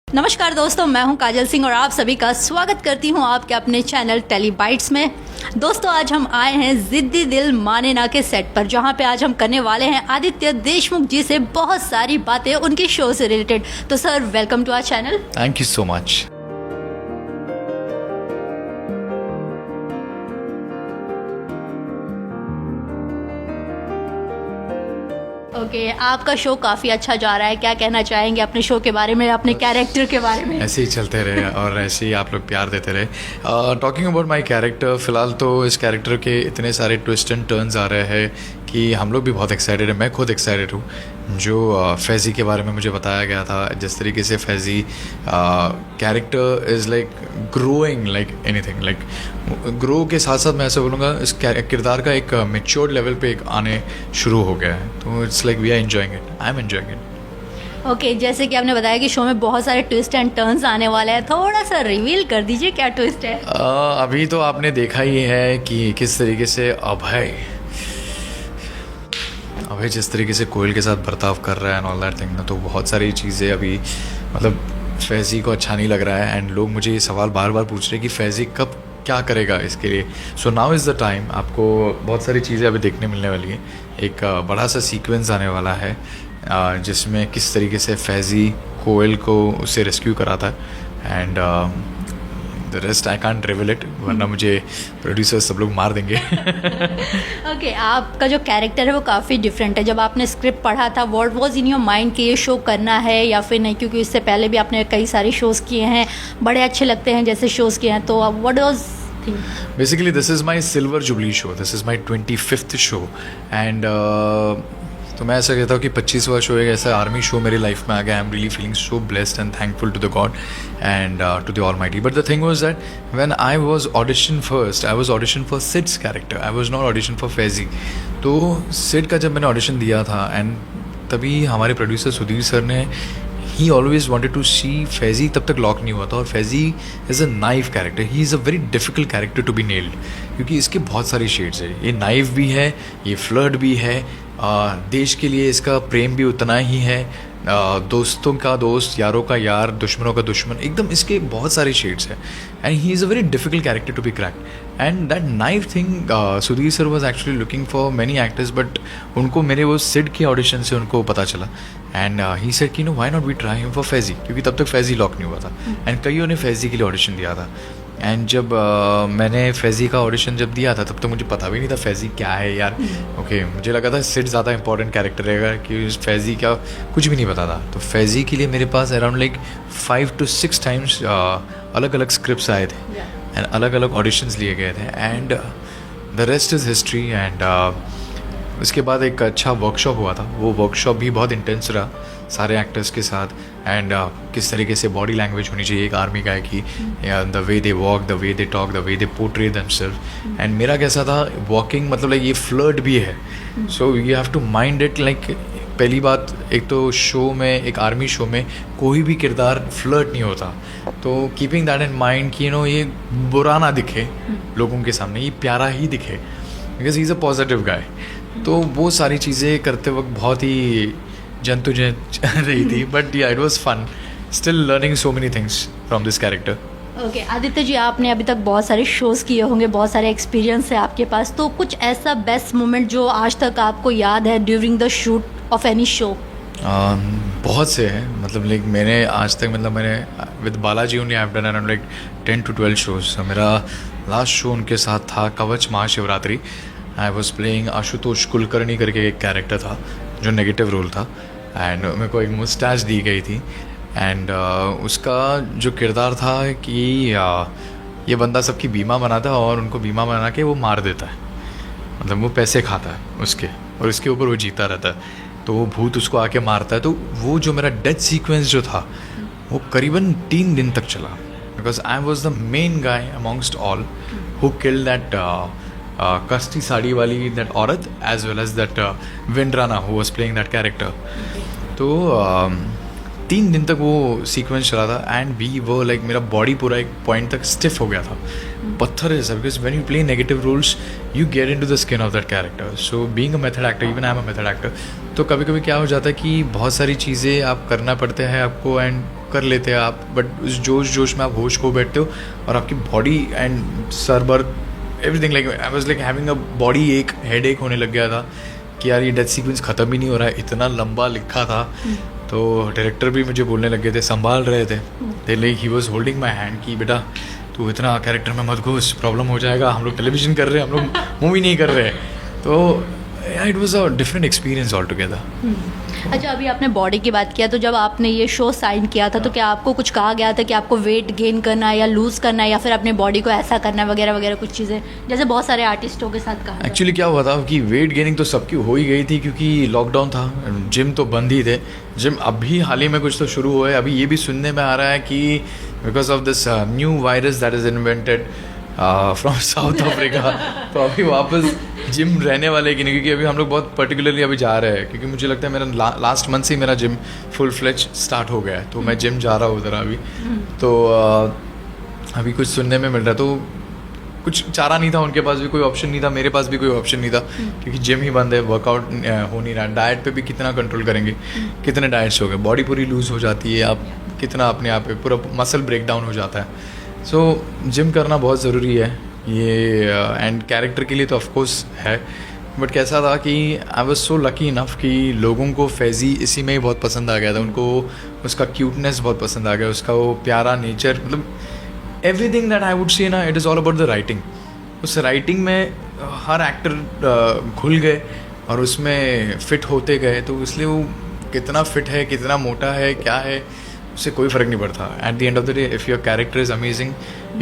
नमस्कार दोस्तों, मैं हूं काजल सिंह और आप सभी का स्वागत करती हूं आपके अपने चैनल टेलीबाइट्स में। दोस्तों, आज हम आए हैं जिद्दी दिल माने ना के सेट पर, जहां पे आज हम करने वाले हैं आदित्य देशमुख जी से बहुत सारी बातें उनके शो से रिलेटेड। तो sir, welcome to our channel. Thank you so much. Okay, आपका शो काफ़ी अच्छा जा रहा है। क्या कहना चाहेंगे अपने शो के बारे में, अपने कैरेक्टर के बारे में? ऐसे ही चलते रहे और ऐसे ही आप लोग प्यार देते रहे। टॉकिंग अबाउट माय कैरेक्टर, फ़िलहाल तो इस कैरेक्टर के इतने सारे ट्विस्ट एंड टर्न्स आ रहे हैं कि हम लोग भी बहुत एक्साइटेड है। मैं खुद एक्साइटेड हूँ। जो फैज़ी के बारे में मुझे बताया गया था, जिस तरीके से Faizi character is like growing like anything, like grow के साथ साथ मैं ऐसा बोलूँगा इस किरदार का एक मेच्योर्ड लेवल पे एक आने शुरू हो गया है। तो it's like we are enjoying it, I am enjoying it. Okay, जैसे कि आपने बताया कि शो में बहुत सारे ट्विस्ट एंड टर्न्स आने वाले हैं, थोड़ा सा रिवील कर दीजिए क्या ट्विस्ट है? अभी तो आपने देखा ही है कि किस तरीके से अभय जिस तरीके से कोयल के साथ बर्ताव कर रहा है एंड ऑल दैट थिंग ना, तो बहुत सारी चीज़ें अभी मतलब फैज़ी को अच्छा नहीं लग रहा है। एंड लोग मुझे ये सवाल बार बार पूछ रहे हैं कि फैज़ी कब क्या करेगा इसके लिए। So now is the time. आपको बहुत सारी चीज़ें अभी देखने मिलने वाली है। एक बड़ा सा सीक्वेंस आने वाला है जिसमें किस तरीके से फैज़ी कोयल को उससे रेस्क्यू करा था। And the rest I can't reveal it, वरना मुझे प्रोड्यूसर सब लोग मार देंगे। ओके, आपका जो कैरेक्टर है वो काफ़ी डिफरेंट है। जब आपने स्क्रिप्ट पढ़ा था, what was in your mind कि ये शो करना है या फिर नहीं? क्योंकि इससे पहले भी आपने कई सारे शोज़ किए हैं, बड़े अच्छे लगते हैं जैसे शोज़ किए हैं। तो what was thing? Basically, this is my silver jubilee show. This is my 25th show. And तो मैं ऐसा कहता हूँ कि 25वां शो एक ऐसा आर्मी शो मेरी लाइफ में आ गया। I am really feeling so blessed and thankful to the God and to the Almighty. But the thing was that when I was audition first, I was audition for Sid's character, I was not audition for Faizy. तो सिड का जब मैंने audition दिया था and तभी हमारे producer Sudhir sir ने ही always wanted to see Faizy, तब तक लॉक नहीं हुआ था। और Faizy is a naive character, he is a very difficult character to be nailed, क्योंकि इसके बहुत सारी शेड्स है। ये नाइव भी है, ये फ्लर्ट भी है, देश के लिए इसका प्रेम भी उतना ही है, दोस्तों का दोस्त, यारों का यार, दुश्मनों का दुश्मन, एकदम इसके बहुत सारे शेड्स हैं। And he is a very difficult character to be cracked. And that naive thing, Sudhir sir was actually looking for many actors, but उनको मेरे वो सिड के ऑडिशन से उनको पता चला। एंड ही सेड कि no, why not we try him for Faizy, क्योंकि तब तक फैज़ी लॉक नहीं हुआ था। एंड कईयों ने फैज़ी के लिए ऑडिशन दिया था। एंड जब मैंने फैज़ी का ऑडिशन जब दिया था, तब तो मुझे पता भी नहीं था फैज़ी क्या है यार। ओके, मुझे लगा था सिड ज़्यादा इंपॉर्टेंट कैरेक्टर रहेगा, कि फैज़ी क्या कुछ भी नहीं पता था। तो फैज़ी के लिए मेरे पास अराउंड लाइक 5 to 6 टाइम्स अलग अलग स्क्रिप्ट्स आए थे एंड अलग अलग ऑडिशंस लिए गए थे। And the rest is history. And उसके बाद एक अच्छा वर्कशॉप हुआ था। वो वर्कशॉप भी बहुत इंटेंस रहा सारे एक्टर्स के साथ। एंड किस तरीके से बॉडी लैंग्वेज होनी चाहिए एक आर्मी गाय की, the way they walk, the way they talk, the way they portray themselves. And मेरा कैसा था, वॉकिंग मतलब लाइक ये फ्लर्ट भी है, so you have to mind it. Like पहली बात, एक तो शो में, एक आर्मी शो में कोई भी किरदार फ्लर्ट नहीं होता। तो कीपिंग दैट इन माइंड कि ये बुरा ना दिखे लोगों के सामने, ये प्यारा ही दिखे, because he is a positive guy. तो वो सारी चीज़ें करते वक्त बहुत ही जंतु रही थी, but yeah it was fun, still learning so many things from this character. Okay, Aditya ji, आपने अभी तक बहुत सारे शोज़ किए होंगे, बहुत सारे एक्सपीरियंस है आपके पास। तो कुछ ऐसा बेस्ट मोमेंट जो आज तक आपको याद है during the shoot of any show? बहुत से हैं। मतलब लाइक मैंने आज तक, मतलब मैंने with Balaji only I have done around like 10 to 12 shows. मेरा लास्ट शो उनके साथ था कवच Mahashivratri. I was playing Ashutosh Kulkarni करके एक कैरेक्टर था जो नेगेटिव रोल था। एंड मेरे को एक मुस्टैच दी गई थी। एंड उसका जो किरदार था कि ये बंदा सबकी बीमा बनाता है और उनको बीमा बना के वो मार देता है, मतलब वो पैसे खाता है उसके, और उसके ऊपर वो जीता रहता है। तो वो भूत उसको आके मारता है। तो वो जो मेरा डेथ सीक्वेंस जो था वो करीबन 3 दिन तक चला, because I was the main guy amongst all who killed that कस्टी साड़ी वाली दैट औरत, एज वेल एज दैट विंड्राना who was playing that character. तो 3 दिन तक वो सीक्वेंस चला था। एंड वी वो लाइक मेरा बॉडी पूरा एक पॉइंट तक स्टिफ हो गया था, पत्थर जैसा, because when you play negative roles you get into the skin of that character. So being a method actor, even I am a method actor, तो कभी कभी क्या हो जाता है कि बहुत सारी चीज़ें आप करना पड़ते हैं आपको, एंड कर लेते हैं आप, बट उस जोश में आप होश खो बैठते हो और आपकी body and server everything like I was like having a body एक हेड एक होने लग गया था कि यार ये डेथ सीक्वेंस ख़त्म ही नहीं हो रहा है, इतना लंबा लिखा था। तो डायरेक्टर भी मुझे बोलने लग गए थे, संभाल रहे थे, they like he was holding my hand कि बेटा तू इतना कैरेक्टर में मत घुस, प्रॉब्लम हो जाएगा, हम लोग टेलीविज़न कर रहे हैं, हम लोग मूवी नहीं कर रहे हैं। तो it was a different experience all together. अच्छा, अभी आपने बॉडी की बात किया, तो जब आपने ये शो साइन किया था तो क्या आपको कुछ कहा गया था कि आपको वेट गेन करना है या लूज़ करना है या फिर अपने बॉडी को ऐसा करना है वगैरह वगैरह कुछ चीज़ें, जैसे बहुत सारे आर्टिस्टों के साथ कहा? एक्चुअली क्या हुआ था कि वेट गेनिंग तो सबकी हो ही गई थी क्योंकि लॉकडाउन था, जिम तो बंद ही थे। जिम अभी हाल ही में कुछ तो शुरू हुए, अभी ये भी सुनने में आ रहा है कि because of this new virus that is invented from south Africa, तो अभी वापस जिम रहने वाले कि नहीं, क्योंकि अभी हम लोग बहुत पर्टिकुलरली अभी जा रहे हैं, क्योंकि मुझे लगता है मेरा लास्ट मंथ से ही मेरा जिम फुल फ्लेज स्टार्ट हो गया है, तो मैं जिम जा रहा हूँ उधर अभी। तो अभी कुछ सुनने में मिल रहा है, तो कुछ चारा नहीं था, उनके पास भी कोई ऑप्शन नहीं था, मेरे पास भी कोई ऑप्शन नहीं था, क्योंकि जिम ही बंद है, वर्कआउट हो नहीं रहा। डाइट पे भी कितना कंट्रोल करेंगे, कितने डाइट्स हो गए, बॉडी पूरी लूज़ हो जाती है, आप कितना अपने आप पे पूरा मसल ब्रेक डाउन हो जाता है। सो जिम करना बहुत ज़रूरी है ये, एंड कैरेक्टर के लिए तो ऑफकोर्स है, बट कैसा था कि I was so lucky enough कि लोगों को फैज़ी इसी में ही बहुत पसंद आ गया था, उनको उसका क्यूटनेस बहुत पसंद आ गया, उसका वो प्यारा नेचर, मतलब एवरीथिंग दैट आई वुड से ना, it is all about the writing. उस राइटिंग में हर एक्टर घुल गए और उसमें फ़िट होते गए, तो इसलिए वो कितना फ़िट है, कितना मोटा है, क्या है, उससे कोई फ़र्क नहीं पड़ता। At the end of the day if your character is amazing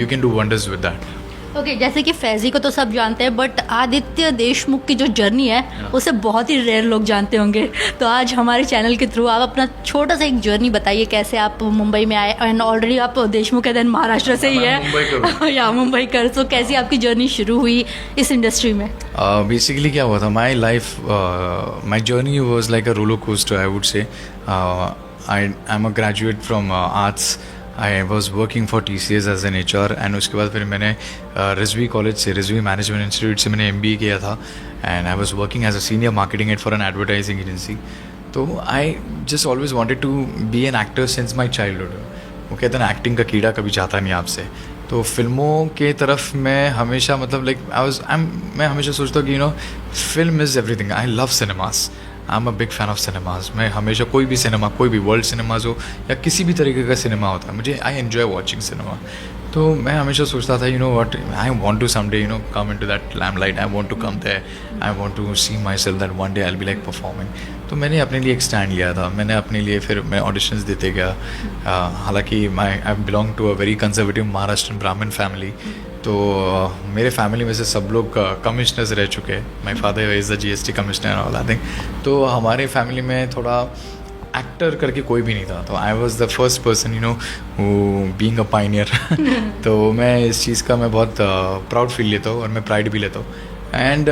you can do wonders with that. Okay, जैसे कि फैज़ी को तो सब जानते हैं, बट आदित्य देशमुख की जो जर्नी है उसे बहुत ही रेयर लोग जानते होंगे, तो आज हमारे चैनल के थ्रू आप अपना छोटा सा एक जर्नी बताइए, कैसे आप मुंबई में आए, एंड ऑलरेडी आप देशमुख है, देन महाराष्ट्र से ही है या मुंबई कर, तो कैसी आपकी जर्नी शुरू हुई इस इंडस्ट्री में? बेसिकली क्या हुआ था, my life my journey was like a roller coaster I would say. I am a graduate from arts, I was working for TCS as an HR, and उसके बाद फिर मैंने रिजवी कॉलेज से, रिजवी मैनेजमेंट इंस्टीट्यूट से मैंने MBA किया था, and I was working as a senior marketing head for an advertising agency. तो I just always wanted to be an actor since my childhood. वो कहते हैं ना, एक्टिंग का कीड़ा कभी जाता नहीं आपसे, तो फिल्मों के तरफ मैं हमेशा, मतलब लाइक मैं हमेशा सोचता हूँ कि film is everything. I love cinemas, I am a big fan of cinemas. मैं हमेशा कोई भी सिनेमा, कोई भी वर्ल्ड सिनेमाज हो या किसी भी तरीके का सिनेमा होता है, मुझे आई एन्जॉय वॉचिंग सिनेमा। तो मैं हमेशा सोचता था what, I want to someday come into that lamplight, I want to come there, I want to see myself that one day I will be like performing. तो मैंने अपने लिए एक स्टैंड लिया था, मैंने अपने लिए फिर मैं ऑडिशंस देते गया। हालांकि I belong to a very conservative Maharashtrian Brahmin family, तो मेरे फैमिली में से सब लोग कमिश्नर्स रह चुके हैं। My father is the GST commissioner all I think. तो हमारे फैमिली में थोड़ा एक्टर करके कोई भी नहीं था, तो आई was the first person who being a Pioneer. तो मैं इस चीज़ का मैं बहुत प्राउड फील लेता हूँ और मैं प्राइड भी लेता हूँ। एंड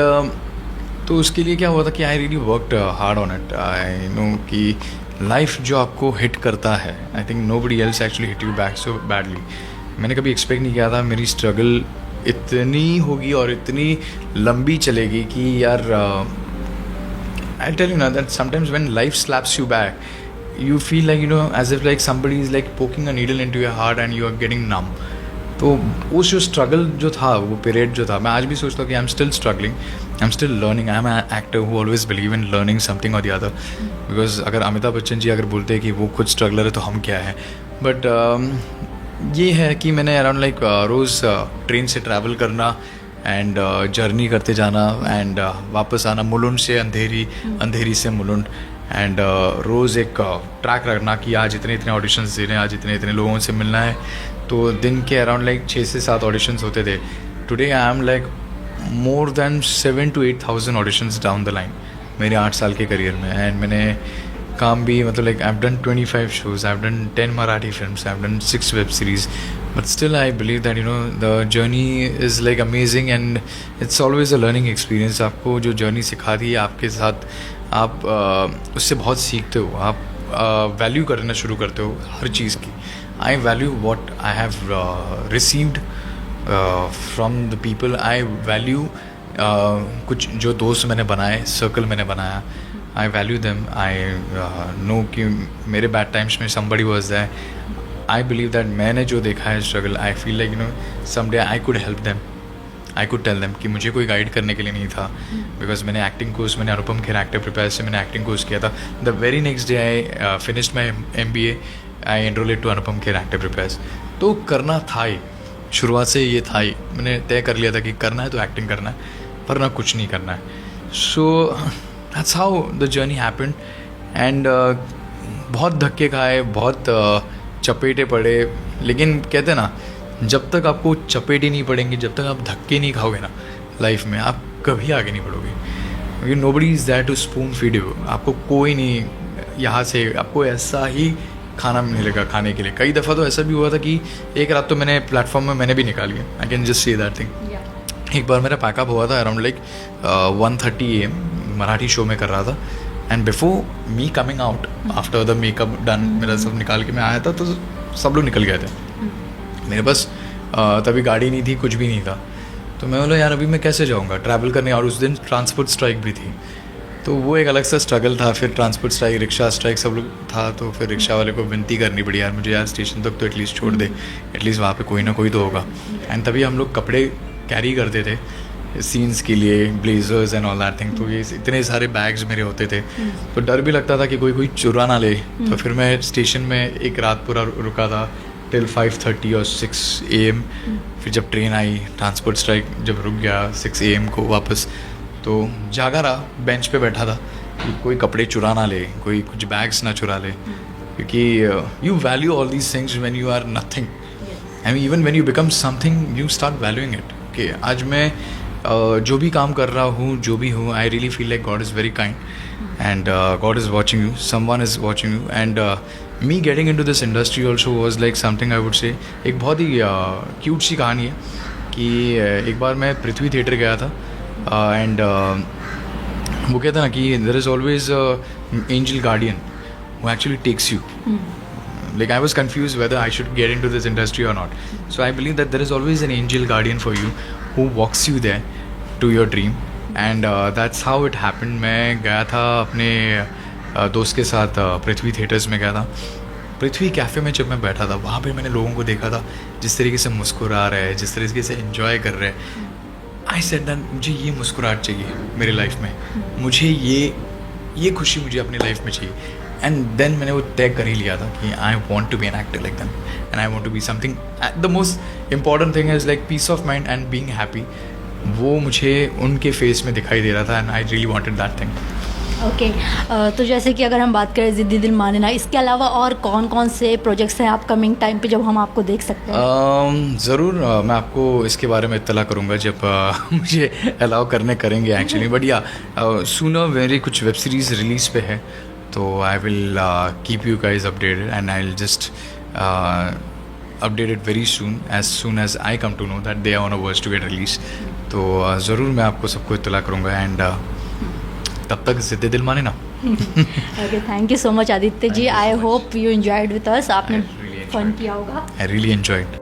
तो उसके लिए क्या हुआ था कि I really worked hard on it. I know कि लाइफ जो आपको हिट करता है, I think nobody else actually hit you back so badly. मैंने कभी एक्सपेक्ट नहीं किया था मेरी स्ट्रगल इतनी होगी और इतनी लंबी चलेगी कि यार I'll tell you now that sometimes when life slaps you back, you feel like as if like somebody is like poking a needle into your heart and you are getting numb. तो उस जो struggle जो था, वो period जो था, मैं आज भी सोचता हूँ कि I am still struggling, I am still learning. I am an actor who always believe in learning something और द अदर, बिकॉज अगर अमिताभ बच्चन जी अगर बोलते हैं कि वो खुद स्ट्रगलर है तो हम क्या है। बट ये है कि मैंने अराउंड लाइक रोज़ ट्रेन से ट्रैवल करना एंड जर्नी करते जाना एंड वापस आना, मुलुंड से अंधेरी, अंधेरी से मुलुंड, एंड रोज़ एक ट्रैक रखना कि आज इतने इतने ऑडिशंस देने, आज इतने इतने लोगों से मिलना है। तो दिन के अराउंड लाइक 6 से 7 ऑडिशंस होते थे। Today I am like more than 7,000 to 8,000 auditions down the line मेरे 8 साल के करियर में। एंड मैंने काम भी, मतलब like I have done 25 shows, I have done 10 Marathi films, I have done 6 web series, but still I believe that the journey is like amazing and it's always a learning experience. आपको जो journey सिखाती है आपके साथ, आप उससे बहुत सीखते हो, आप वैल्यू करना शुरू करते हो हर चीज़ की। I value what I have received from the people, I value कुछ जो दोस्त मैंने बनाए, सर्कल मैंने बनाया, I value them, I know कि मेरे बैड टाइम्स में somebody was there. I believe that मैंने जो देखा है struggle, I feel like someday I could help them, I could tell them कि मुझे कोई गाइड करने के लिए नहीं था. बिकॉज मैंने एक्टिंग कोर्स, मैंने अनुपम खेर एक्टर प्रिपेयर से मैंने एक्टिंग कोर्स किया था. The very next day I finished my MBA, I enrolled to Anupam Kher actor prepare. तो करना था ही, शुरुआत से ये था ही, मैंने तय कर लिया था कि करना है तो एक्टिंग करना है, वरना कुछ नहीं करना है. So that's how the journey happened. And बहुत धक्के खाए, बहुत चपेटे पड़े, लेकिन कहते हैं ना, जब तक आपको चपेटे नहीं पड़ेंगे, जब तक आप धक्के नहीं खाओगे ना लाइफ में, आप कभी आगे नहीं बढ़ोगे. क्योंकि nobody is that two spoon feed you. आपको कोई नहीं यहाँ से आपको ऐसा ही खाना मिलेगा खाने के लिए. कई दफ़ा तो ऐसा भी हुआ था कि एक रात तो मैंने प्लेटफॉर्म में मैंने भी निकाली है. I can just say that thing. एक बार मेरा पैकअप हुआ था around like 1:30 AM, Marathi show में कर रहा था. And before me coming out after the makeup done, मेरा सब निकाल के मैं आया था तो सब लोग निकल गए थे. मेरे पास तभी गाड़ी नहीं थी, कुछ भी नहीं था. तो मैं बोला यार अभी मैं कैसे जाऊँगा ट्रैवल करने, और उस दिन ट्रांसपोर्ट स्ट्राइक भी थी. तो वो एक अलग सा स्ट्रगल था. फिर ट्रांसपोर्ट स्ट्राइक, रिक्शा स्ट्राइक सब लोग था. तो फिर रिक्शा वाले को विनती करनी पड़ी, यार मुझे यार स्टेशन तक तो एटलीस्ट छोड़ दे, एटलीस्ट वहाँ पे कोई ना कोई तो होगा. एंड तभी हम लोग कपड़े कैरी करते थे सीन्स के लिए, blazers and all that thing. तो ये इतने सारे बैग्स मेरे होते थे, तो डर भी लगता था कि कोई चुरा ना ले. तो फिर मैं स्टेशन में एक रात पूरा रुका था टिल 5:30 और 6 AM. फिर जब ट्रेन आई, ट्रांसपोर्ट स्ट्राइक जब रुक गया 6 AM को वापस, तो जागा रहा, बेंच पे बैठा था कि कोई कपड़े चुरा ना ले, कोई कुछ बैग्स ना चुरा ले. क्योंकि you value all these things when you are nothing. I mean even when you become something you start valuing it. कि आज मैं जो भी काम कर रहा हूँ, जो भी हूँ, I really feel like God is very kind and God is watching you, someone is watching you. And me getting into this industry also was like something I would से. एक बहुत ही क्यूट सी कहानी है कि एक बार मैं पृथ्वी थिएटर गया था. एंड वो कहता ना कि there is always angel guardian who actually takes you. Like I was confused whether I should get into this industry or not. So I believe that there is always an angel guardian for you who walks you there to your dream. And that's how it happened. मैं गया था अपने दोस्त के साथ पृथ्वी theatres में गया था. पृथ्वी कैफ़े में जब मैं बैठा था, वहाँ पे मैंने लोगों को देखा था जिस तरीके से मुस्कुरा रहे हैं, जिस तरीके से एंजॉय कर रहे हैं. आई सेड दैट मुझे ये मुस्कुराहट चाहिए मेरी लाइफ में, मुझे ये खुशी मुझे अपनी लाइफ में चाहिए. एंड देन मैंने वो तय कर ही लिया था कि I want to be an actor like them, and I want to be something. The most important thing is like peace of mind and being happy. वो मुझे उनके फेस में दिखाई दे रहा था, and I really wanted that thing. Okay. तो जैसे कि अगर हम बात करें जिद्दी दिल माने ना, इसके अलावा और कौन कौन से प्रोजेक्ट्स हैं अपकमिंग टाइम पे जब हम आपको देख सकते हैं? ज़रूर मैं आपको इसके बारे में इत्तला करूँगा जब मुझे अलाउ करेंगे एक्चुअली. बट या सूनर मेरी कुछ वेब सीरीज़ रिलीज़ पे है, तो I will keep you guys updated and I will just updated very soon as I come to know that they are on a verge to get release. तो ज़रूर मैं आपको सबको इत्तला करूँगा. एंड तब तक जिद्दी दिल माने ना. Okay, thank you so much Aditya ji. I hope you enjoyed with us. आपने फन किया होगा. I really enjoyed.